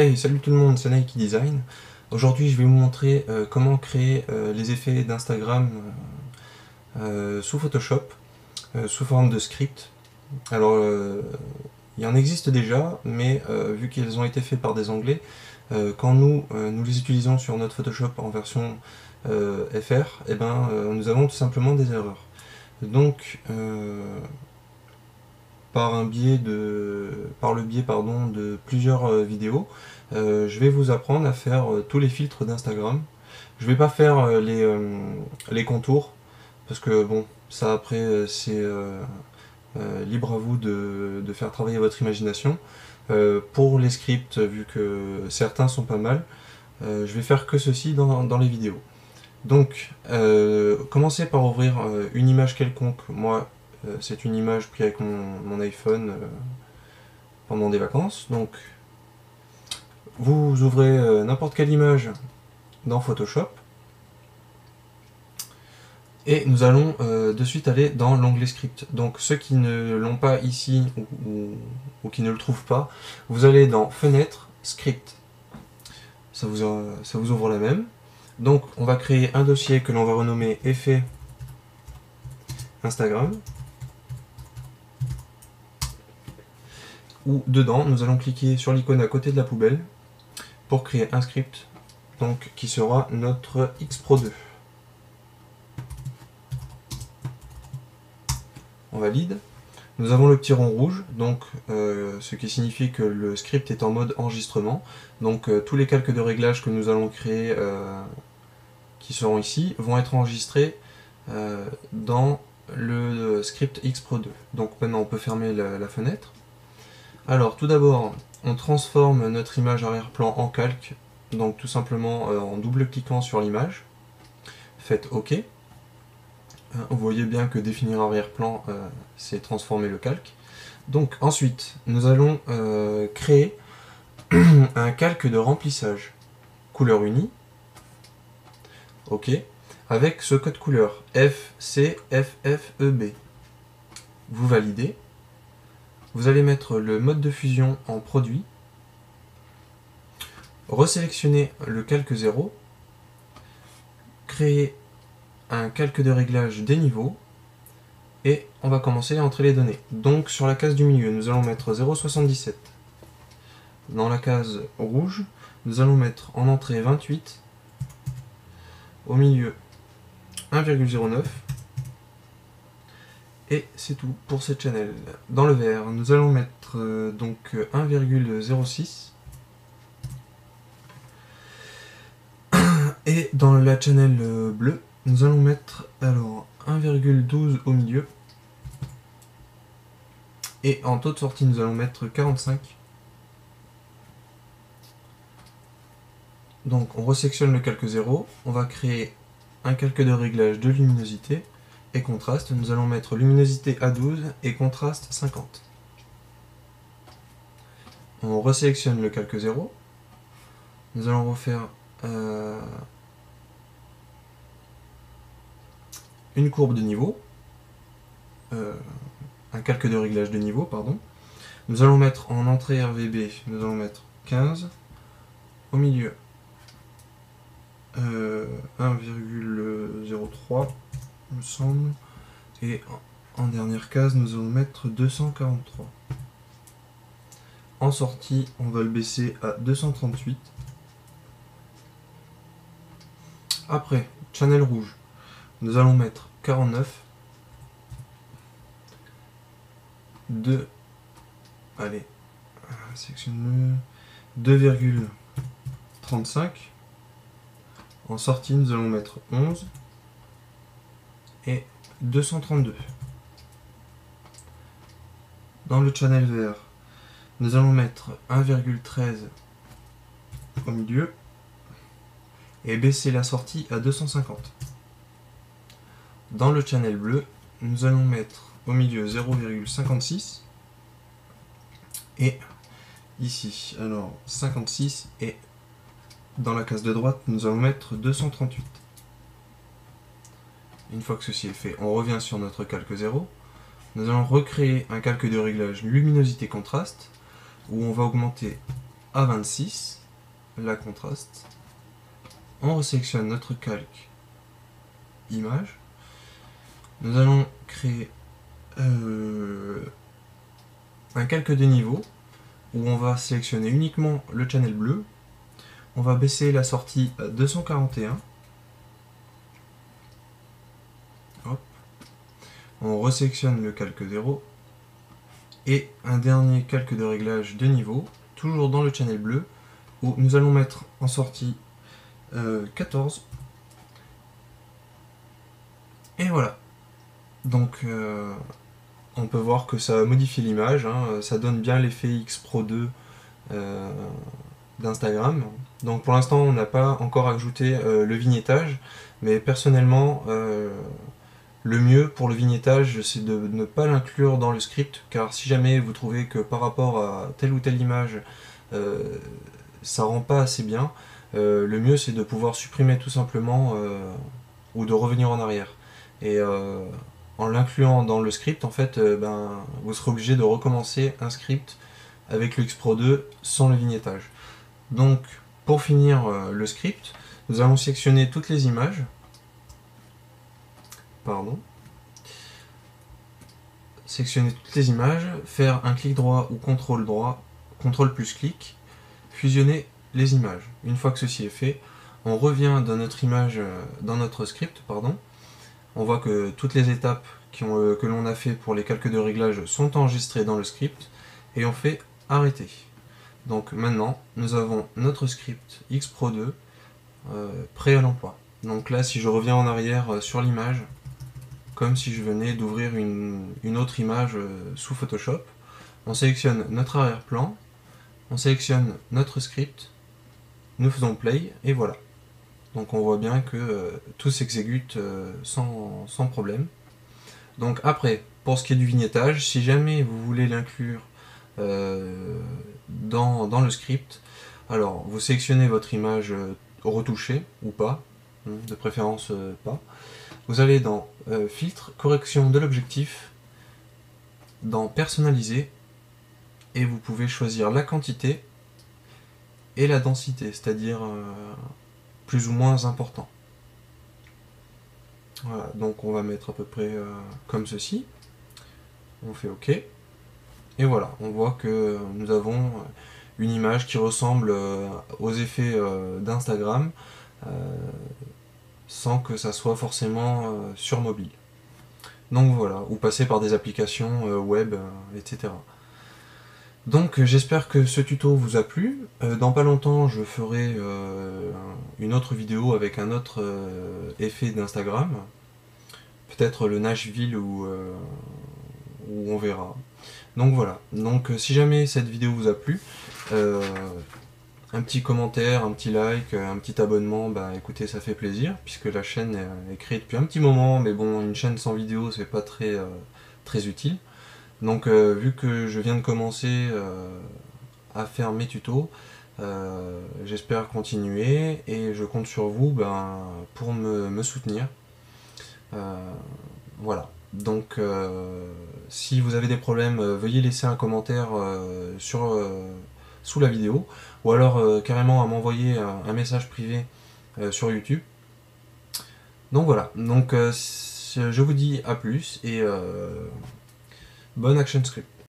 Hey, salut tout le monde, c'est Nike Design. Aujourd'hui, je vais vous montrer comment créer les effets d'Instagram sous Photoshop, sous forme de script. Alors, il y en existe déjà, mais vu qu'ils ont été faits par des Anglais, quand nous les utilisons sur notre Photoshop en version FR, eh ben, nous avons tout simplement des erreurs. Donc, par le biais de plusieurs vidéos, je vais vous apprendre à faire tous les filtres d'Instagram. Je vais pas faire les contours, parce que bon, ça après c'est libre à vous de faire travailler votre imagination. Pour les scripts, vu que certains sont pas mal, je vais faire que ceci dans les vidéos. Donc, commencez par ouvrir une image quelconque. Moi, c'est une image prise avec mon iPhone pendant des vacances. Donc, vous ouvrez n'importe quelle image dans Photoshop. Et nous allons de suite aller dans l'onglet script. Donc, ceux qui ne l'ont pas ici ou qui ne le trouvent pas, vous allez dans Fenêtre, Script. Ça vous ouvre la même. Donc, on va créer un dossier que l'on va renommer Effet Instagram. Où dedans, nous allons cliquer sur l'icône à côté de la poubelle pour créer un script, donc qui sera notre X-Pro 2. On valide. Nous avons le petit rond rouge, donc ce qui signifie que le script est en mode enregistrement. Donc tous les calques de réglage que nous allons créer, qui seront ici, vont être enregistrés dans le script X-Pro 2. Donc maintenant on peut fermer la fenêtre. Alors tout d'abord, on transforme notre image arrière-plan en calque, donc tout simplement en double-cliquant sur l'image. Faites OK. Vous voyez bien que définir arrière-plan, c'est transformer le calque. Donc ensuite, nous allons créer un calque de remplissage. Couleur unie. OK. Avec ce code couleur FCFFEB. Vous validez. Vous allez mettre le mode de fusion en produit, resélectionner le calque 0, créer un calque de réglage des niveaux, et on va commencer à entrer les données. Donc sur la case du milieu, nous allons mettre 0,77. Dans la case rouge, nous allons mettre en entrée 28, au milieu 1,09, et c'est tout pour cette channel. Dans le vert, nous allons mettre donc 1,06. Et dans la channel bleue, nous allons mettre alors 1,12 au milieu. Et en taux de sortie, nous allons mettre 45. Donc on resectionne le calque 0. On va créer un calque de réglage de luminosité. Et contraste, nous allons mettre luminosité à 12 et contraste 50. On resélectionne le calque 0. Nous allons refaire une courbe de niveau, un calque de réglage de niveau, pardon. Nous allons mettre en entrée RVB, nous allons mettre 15, au milieu 1,03 me semble, et en dernière case nous allons mettre 243. En sortie, on va le baisser à 238. Après, channel rouge, nous allons mettre 49, 2, allez, sectionne 2,35. En sortie, nous allons mettre 11 et 232. Dans le channel vert, nous allons mettre 1,13 au milieu et baisser la sortie à 250. Dans le channel bleu, nous allons mettre au milieu 0,56 et ici, alors 56, et dans la case de droite, nous allons mettre 238. Une fois que ceci est fait, on revient sur notre calque 0. Nous allons recréer un calque de réglage luminosité contraste où on va augmenter A26, la contraste. On resélectionne notre calque image. Nous allons créer un calque de niveau où on va sélectionner uniquement le channel bleu. On va baisser la sortie à 241. Hop. On resélectionne le calque 0. Et un dernier calque de réglage de niveau, toujours dans le channel bleu, où nous allons mettre en sortie 14. Et voilà. Donc on peut voir que ça modifie l'image, hein, ça donne bien l'effet X Pro 2 d'Instagram. Donc pour l'instant on n'a pas encore ajouté le vignettage, mais personnellement le mieux pour le vignettage c'est de ne pas l'inclure dans le script, car si jamais vous trouvez que par rapport à telle ou telle image ça rend pas assez bien, le mieux c'est de pouvoir supprimer tout simplement ou de revenir en arrière. Et en l'incluant dans le script, en fait, vous serez obligé de recommencer un script avec le X-Pro 2 sans le vignettage. Donc, pour finir le script, nous allons sélectionner toutes les images. Pardon. Sélectionner toutes les images, faire un clic droit ou contrôle droit, contrôle plus clic, fusionner les images. Une fois que ceci est fait, on revient dans notre image, dans notre script, pardon. On voit que toutes les étapes que l'on a fait pour les calques de réglage sont enregistrées dans le script et on fait arrêter. Donc maintenant, nous avons notre script X-Pro 2 prêt à l'emploi. Donc là, si je reviens en arrière sur l'image, comme si je venais d'ouvrir une autre image sous Photoshop, on sélectionne notre arrière-plan, on sélectionne notre script, nous faisons play et voilà. Donc on voit bien que tout s'exécute sans problème. Donc après, pour ce qui est du vignettage, si jamais vous voulez l'inclure dans le script, alors vous sélectionnez votre image retouchée ou pas, de préférence pas. Vous allez dans filtre, correction de l'objectif, dans personnaliser, et vous pouvez choisir la quantité et la densité, c'est-à-dire plus ou moins important. Voilà, donc on va mettre à peu près comme ceci. On fait OK. Et voilà, on voit que nous avons une image qui ressemble aux effets d'Instagram sans que ça soit forcément sur mobile. Donc voilà, ou passer par des applications web, etc. Donc j'espère que ce tuto vous a plu. Dans pas longtemps je ferai une autre vidéo avec un autre effet d'Instagram. Peut-être le Nashville ou on verra. Donc voilà, donc si jamais cette vidéo vous a plu, un petit commentaire, un petit like, un petit abonnement, bah écoutez ça fait plaisir, puisque la chaîne est créée depuis un petit moment, mais bon une chaîne sans vidéo c'est pas très utile. Donc vu que je viens de commencer à faire mes tutos, j'espère continuer et je compte sur vous pour me soutenir. Voilà, donc si vous avez des problèmes, veuillez laisser un commentaire sous la vidéo, ou alors carrément à m'envoyer un message privé sur YouTube. Donc voilà, donc je vous dis à plus et bon action script.